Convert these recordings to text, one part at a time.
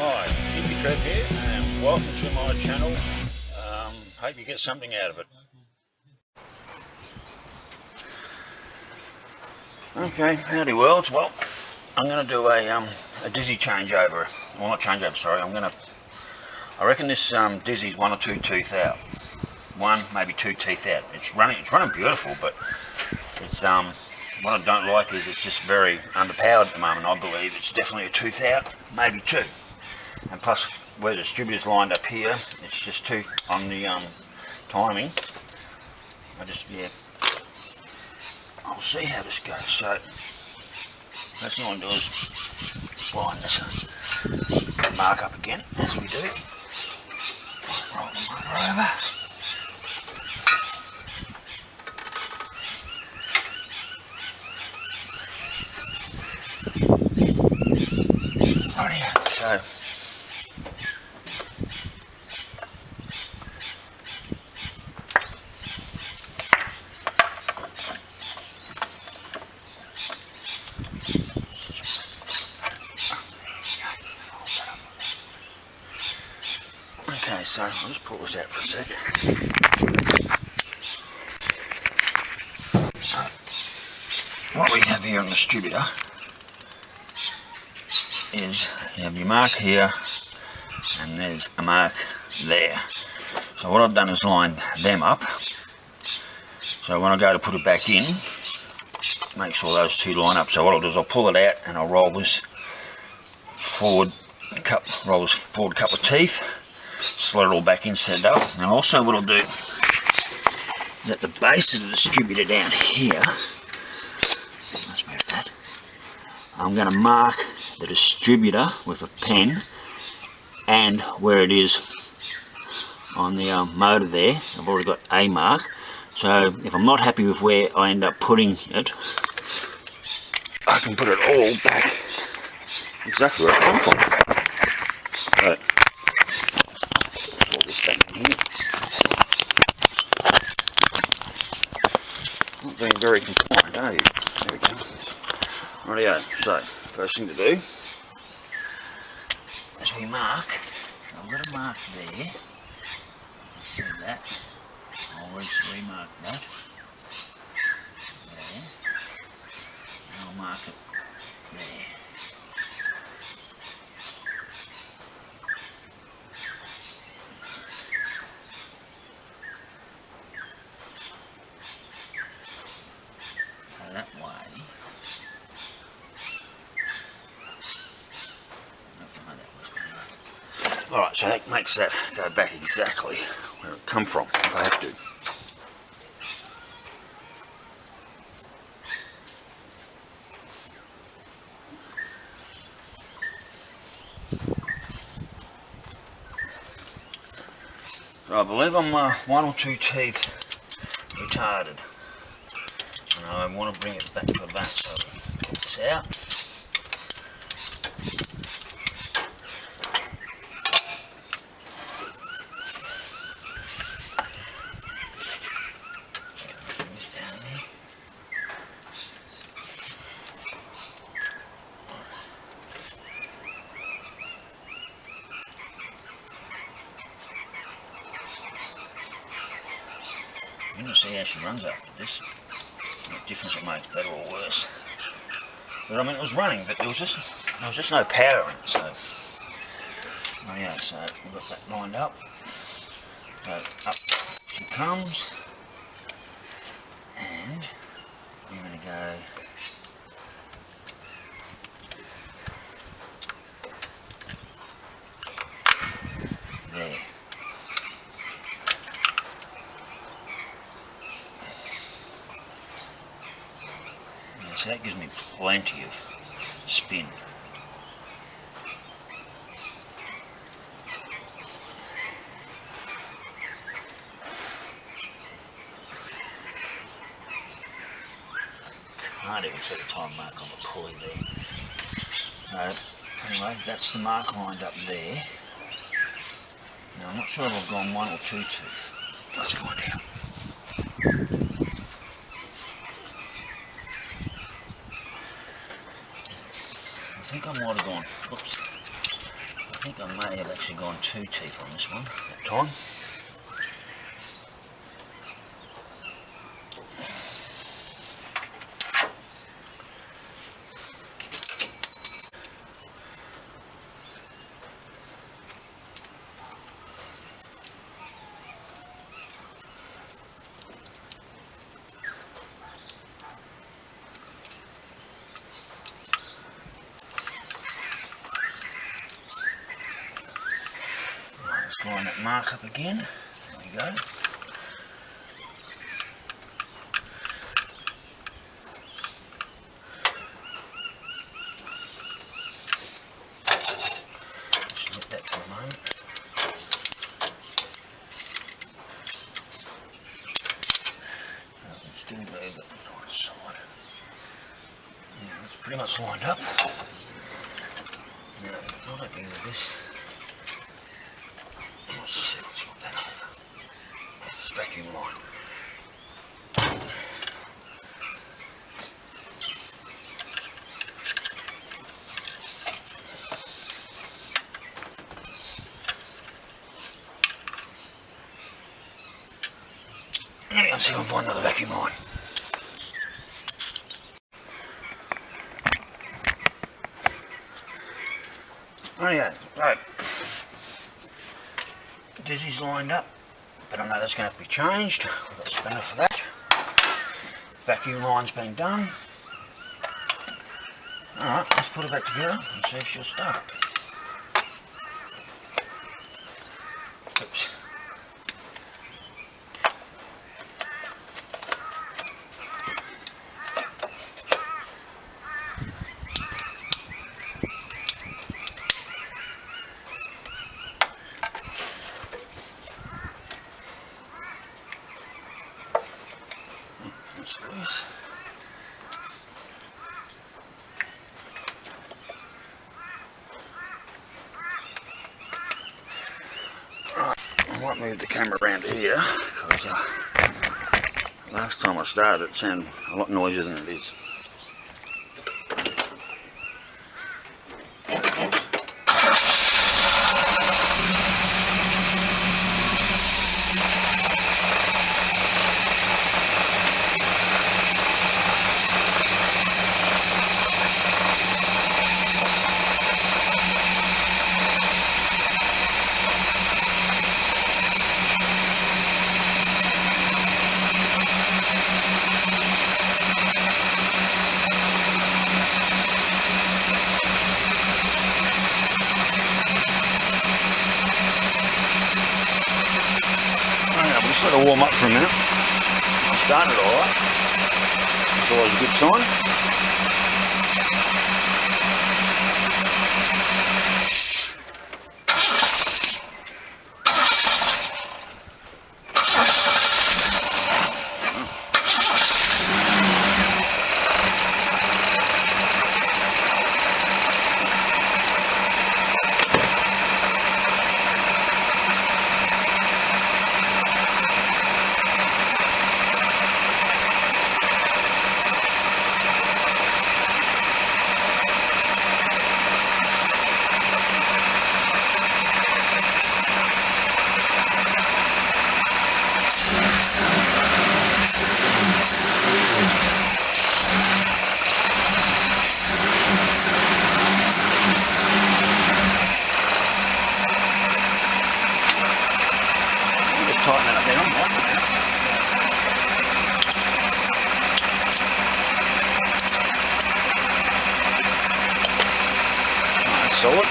Hi, Hippy Trev here, and welcome to my channel. Hope you get something out of it. Okay, howdy worlds. Well, I'm going to do a dizzy changeover. Well, not changeover, sorry. I reckon this dizzy's one or two teeth out. One, maybe two teeth out. It's running beautiful, but it's what I don't like is it's just very underpowered at the moment. I believe it's definitely a tooth out, maybe two. And plus, where the distributor's lined up here, it's just too on the timing. I'll see how this goes. So first thing I want to do is line this mark up again, as we do. Roll the motor over. Rightio. So okay, so I'll just pull this out for a sec. So what we have here on the distributor is you have your mark here and there's a mark there. So what I've done is lined them up. So when I go to put it back in, make sure those two line up. So what I'll do is I'll pull it out and I'll roll this forward a couple of teeth, slot it all back in, set it up. And also what I'll do is at the base of the distributor down here, let's move that, I'm going to mark the distributor with a pen and where it is on the motor there. I've already got a mark, so if I'm not happy with where I end up putting it, I can put it all back exactly where it comes from. So, pull this back in here. Not being very compliant, are you? There we go. Rightio, so first thing to do is we mark. So I've got a mark there. You see that? I'll remark that. There. And I'll mark it there. So that way. Alright, so that makes that go back exactly where it come from, if I have to. So I believe I'm one or two teeth retarded. And I want to bring it back to that, so pull this out. You're going to see how she runs after this. What difference it makes, better or worse. But I mean, it was running, but there was just no power in it. So, oh yeah, so we've got that lined up. So up she comes, and I'm going to go. There. So that gives me plenty of spin. Can't even set a time mark on the pulley there. Anyway, that's the mark lined up there. Now I'm not sure if I've gone one or two teeth. Let's find out. I think I might have gone, oops, think I may have actually gone 2 teeth on this one that time. Line that mark up again. There we go. Just let that for a moment. I can still move it on the side. Yeah, it's pretty much lined up. Now, I don't think with this. Let's see if it's got that over. That's vacuum line. Let's see if I can find another vacuum line. Oh yeah, right. Dizzy's lined up, but I know that's going to have to be changed. I've got a spanner for that. Vacuum line's been done. Alright, let's put it back together and see if she'll start. Oops. That's loose. Right, I might move the camera around here because last time I started it sounded a lot noisier than it is. Just let it warm up for a minute. I started alright. It's always a good sign. Tighten it up there, nice, solid.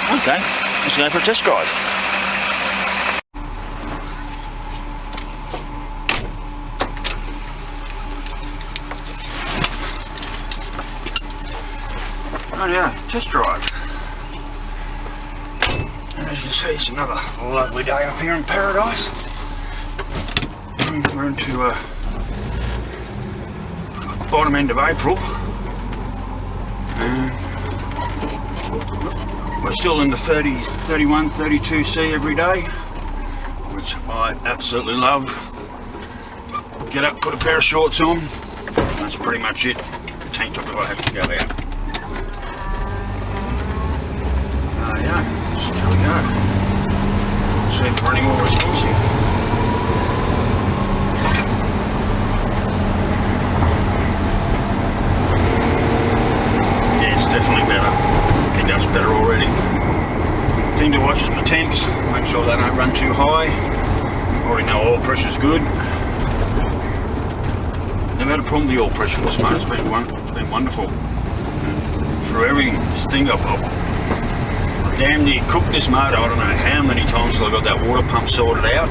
Okay, let's go for a test drive. Oh yeah, test drive. As can see, it's another lovely day up here in paradise. We're into bottom end of April, and we're still in the 30, 31, 32 C every day, which I absolutely love. Get up, put a pair of shorts on, that's pretty much it. Tank top if I have to go out. Yeah, so there we go. See if we're any more responsive. Yeah, it's definitely better. I think that's better already. Thing to watch is my temps. Make sure they don't run too high. Already know oil pressure's good. Never had a problem with the oil pressure in this motor. It's been wonderful. And through everything, this thing I've damn near cooked this motor. I don't know how many times till I got that water pump sorted out.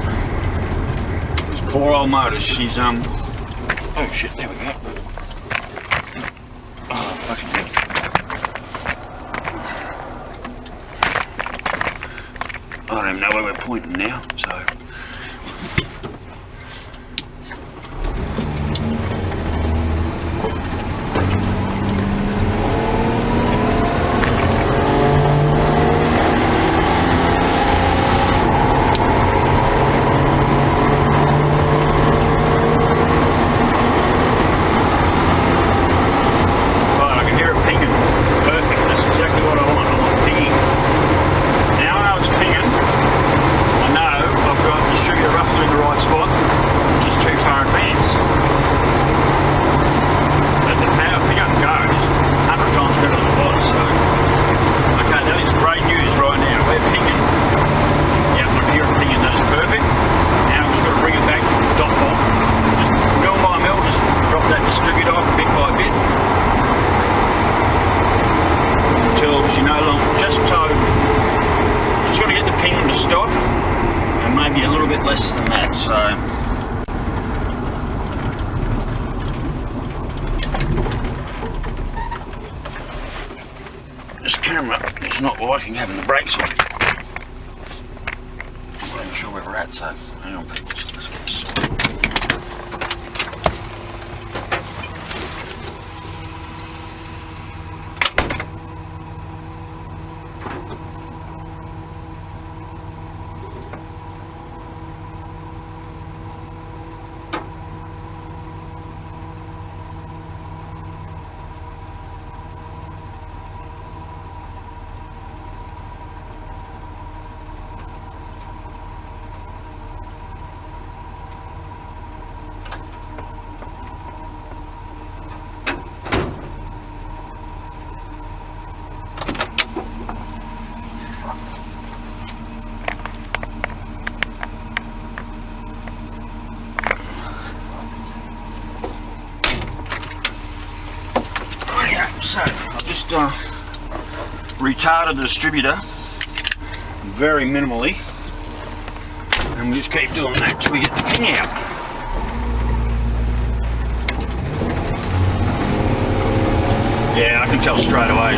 This poor old motor, she's oh shit, there we go. Oh fucking hell. I don't even know where we're pointing now, so less than that, so this camera is not liking having the brakes on. I'm not even sure where we're at, so hang on people, let's get this sorted. So I've just retarded the distributor very minimally, and we just keep doing that till we get the ping out. Yeah, I can tell straight away.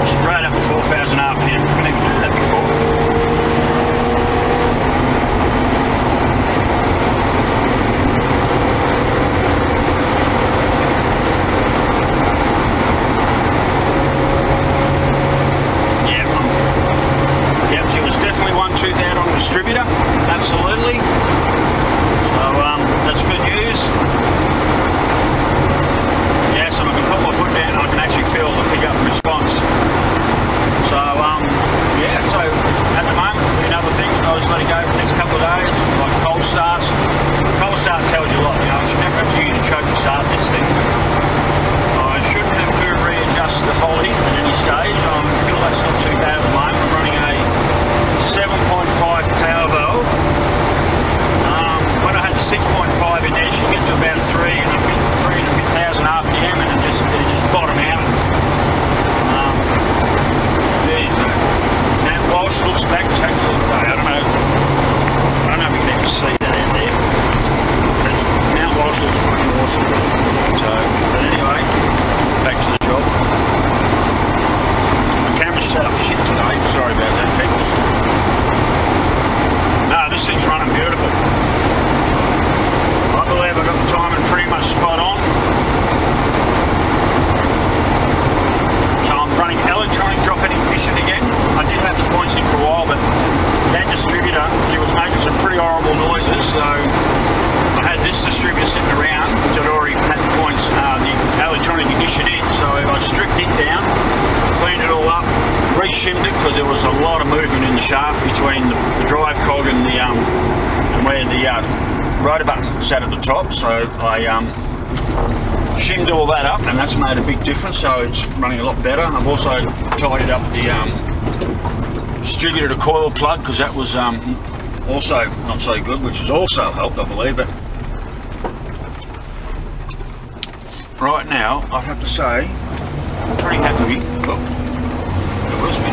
It's right up to 4,000 RPM. I can even do that before. Distributor, absolutely. So that's good news. so I had this distributor sitting around, which I'd already had the points, the electronic ignition in, so I stripped it down, cleaned it all up, re-shimmed it because there was a lot of movement in the shaft between the drive cog and the and where the rotor button sat at the top, so I shimmed all that up, and that's made a big difference, so it's running a lot better. I've also tidied up the distributor to coil plug because that was also not so good, which has also helped, I believe. But right now I have to say I'm pretty happy. Look, it was me.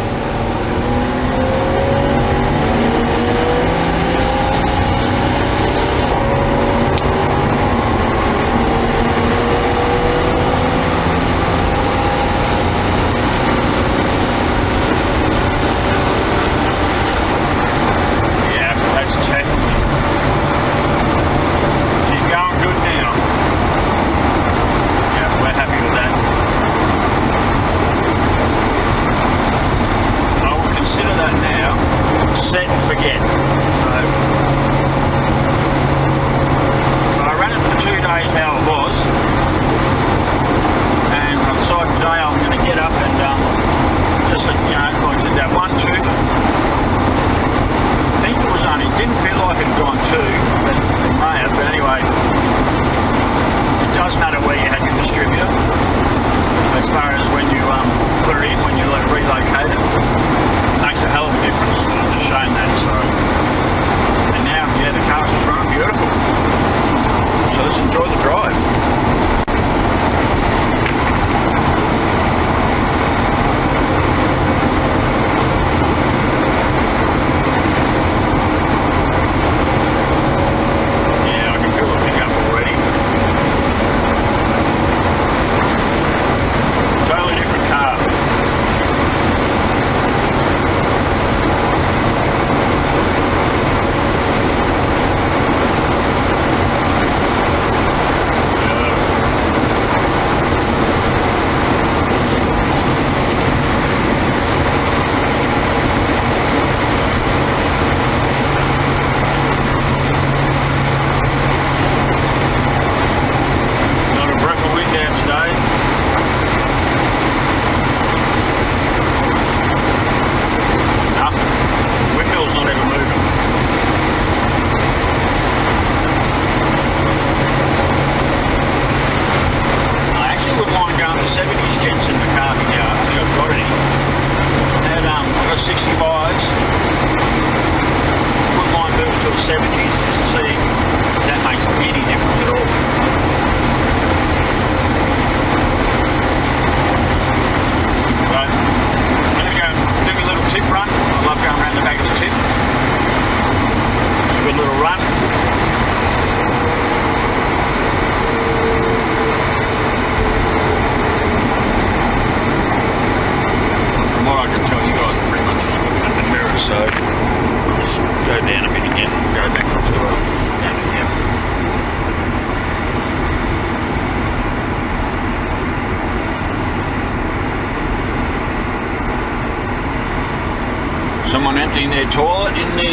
Someone emptying their toilet in the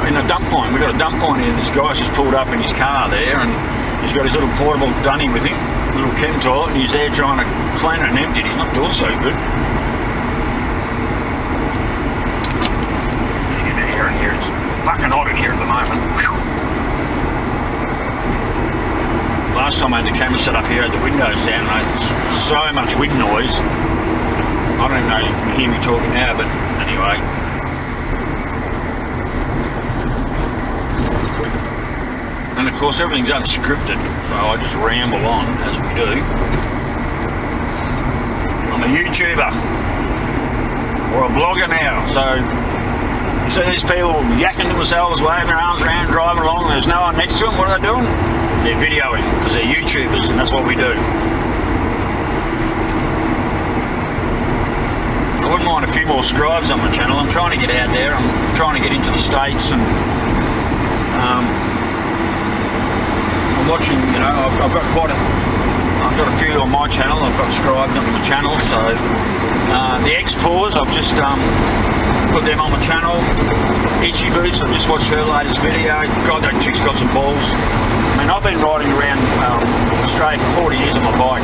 in a dump point. We've got a dump point here. This guy's just pulled up in his car there, and he's got his little portable dunny with him, little chem toilet, and he's there trying to clean it and empty it. He's not doing so good. Get out here, and here it's fucking hot in here at the moment. Whew. Last time I had the camera set up here, I had the windows down, and I had so much wind noise. I don't even know if you can hear me talking now, but anyway. And of course everything's unscripted, so I just ramble on as we do. I'm a YouTuber, or a blogger now, so you see these people yakking to themselves, waving their arms around, driving along, there's no one next to them. What are they doing? They're videoing, because they're YouTubers, and that's what we do. I wouldn't mind a few more subscribers on my channel. I'm trying to get out there. I'm trying to get into the States, and I'm watching, you know, I've got quite a I've got a few on my channel. I've got subscribed onto my channel. So the X4s, I've just put them on my channel. Itchy Boots, I've just watched her latest video. God, that chick's got some balls. I mean, I've been riding around Australia for 40 years on my bike.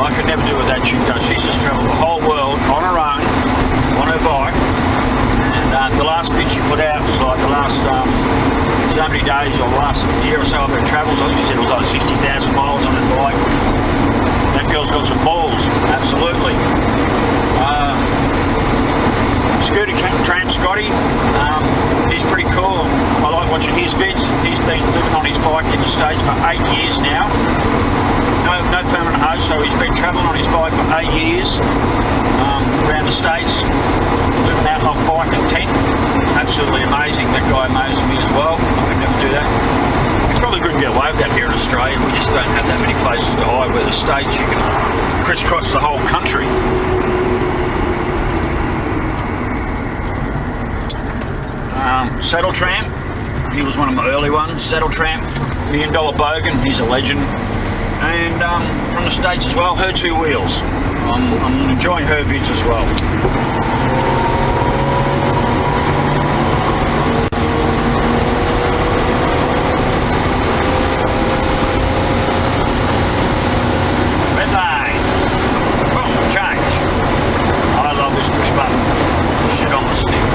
I could never do what that chick does. She's just travelled the whole world on her own, on her bike. And the last vid she put out was like the last so many days or last year or so of her travels. I think she said it was like 60,000 miles on her bike. That girl's got some balls, absolutely. Scooter Tramp Scotty, he's pretty cool. I like watching his vids. He's been living on his bike in the States for 8 years now. No permanent host, so he's been travelling on his bike for 8 years around the States, living out off bike and tent. Absolutely amazing. That guy amazes me as well. I could never do that. We probably couldn't get away with that here in Australia. We just don't have that many places to hide, where the States you can crisscross the whole country. Saddle Tramp, he was one of my early ones. Saddle Tramp, $1 Million Bogan, he's a legend. And from the States as well, her two wheels. I'm enjoying her vids as well. Red line. Boom, change. I love this push button. Shit on the stick.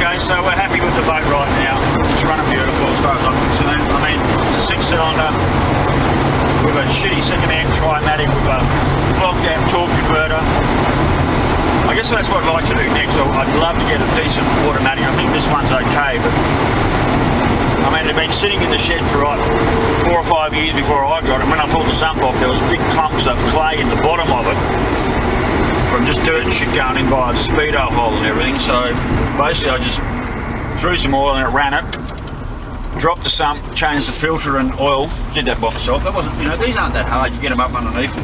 Okay, so we're happy with the boat right now. It's running beautiful as far as I'm concerned. I mean, it's a 6-cylinder with a shitty second-hand Trimatic with a flog-down torque converter. I guess that's what I'd like to do next. I'd love to get a decent automatic. I think this one's okay, but I mean, it'd been sitting in the shed for like 4 or 5 years before I got it. When I pulled the sump off, there was big clumps of clay in the bottom of it from just dirt and shit going in by the speedo hole and everything. So basically I just threw some oil in it, ran it, dropped the sump, changed the filter and oil, did that by myself. That wasn't, you know, these aren't that hard, you get them up underneath.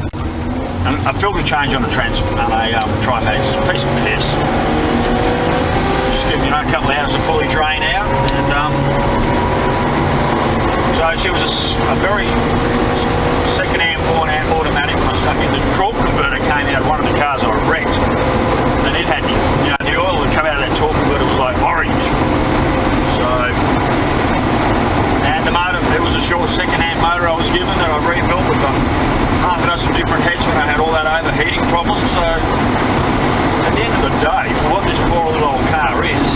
And a filter change on a Trimatic is a piece of piss. Just give, you know, a couple of hours to fully drain out. And so she was a very second-hand worn out automatic when I stuck in. The torque converter came out of one of the cars I wrecked, and it had, you know, the oil that came out of that torque converter was like orange. So, and the motor, it was a short second-hand motor I was given that I rebuilt with half a dozen different heads when I had all that overheating problem. So at the end of the day, for what this poor little old car is,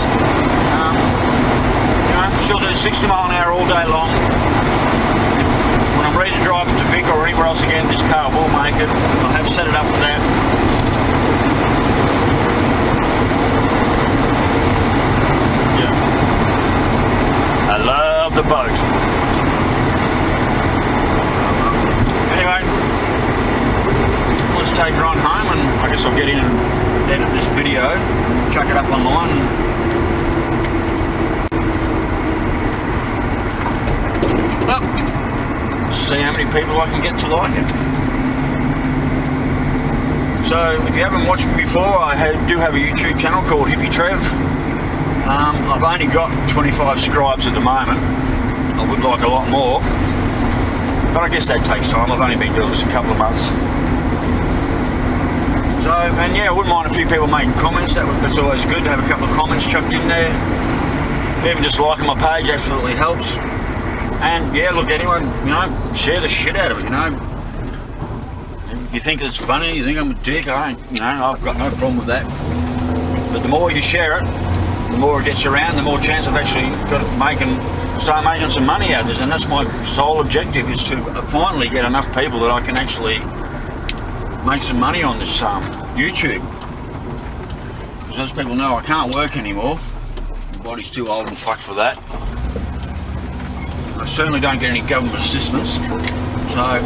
you know, she'll do 60 mile an hour all day long. When I'm ready to drive it to Vic or anywhere else again, this car will make it. I have set it up for that. Yeah. I love the boat. Anyway, let's take her on home, and I guess I'll get in and edit this video, chuck it up online. See how many people I can get to like it. So if you haven't watched me before, I do have a YouTube channel called Hippy Trev. I've only got 25 subscribers at the moment. I would like a lot more, but I guess that takes time. I've only been doing this a couple of months. So, and yeah, I wouldn't mind a few people making comments. That's always good to have a couple of comments chucked in there. Even just liking my page absolutely helps. And yeah, look, anyone, you know, share the shit out of it, you know. If you think it's funny, you think I'm a dick, you know, I've got no problem with that. But the more you share it, the more it gets around, the more chance I've actually got to start making some money out of this. And that's my sole objective, is to finally get enough people that I can actually make some money on this YouTube. Because as people know, I can't work anymore. My body's too old and fucked for that. I certainly don't get any government assistance, so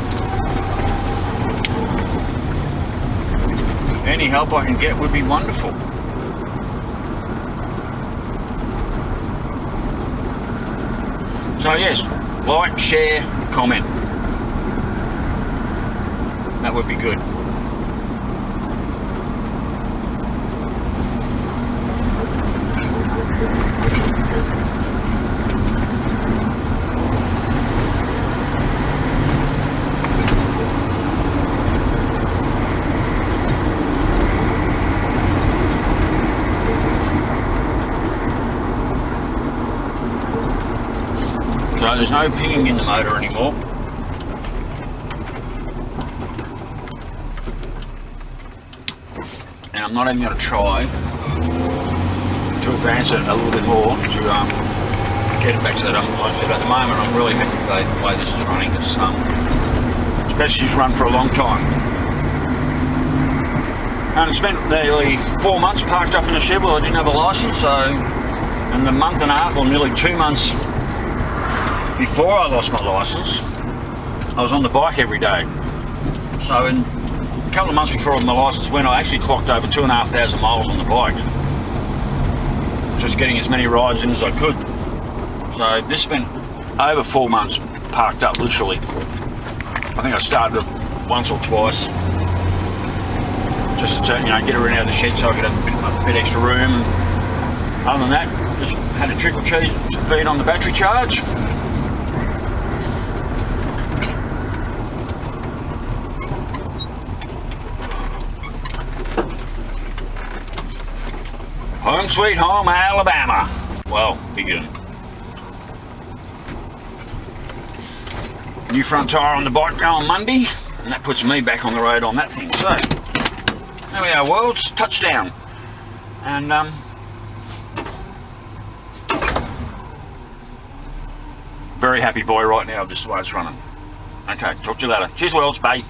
any help I can get would be wonderful. So yes, like, share, comment. That would be good. no pinging in the motor anymore. And I'm not even going to try to advance it a little bit more to get it back to that. Like I said, at the moment I'm really happy with the way this is running. It's especially it's run for a long time. And I spent nearly 4 months parked up in a shed while I didn't have a licence, so, and the month and a half or nearly 2 months before I lost my licence, I was on the bike every day. So in a couple of months before my licence went, I actually clocked over 2,500 miles on the bike. Just getting as many rides in as I could. So this spent over 4 months parked up, literally. I think I started it once or twice, just to get her in out of the shed so I could have a bit extra room. Other than that, just had a trickle feed on the battery charge. Home sweet home, Alabama. Well, begin. New front tyre on the bike go on Monday, and that puts me back on the road on that thing. So, there we are, worlds, touchdown. And, very happy boy right now, just the way it's running. Okay, talk to you later. Cheers, worlds, bye.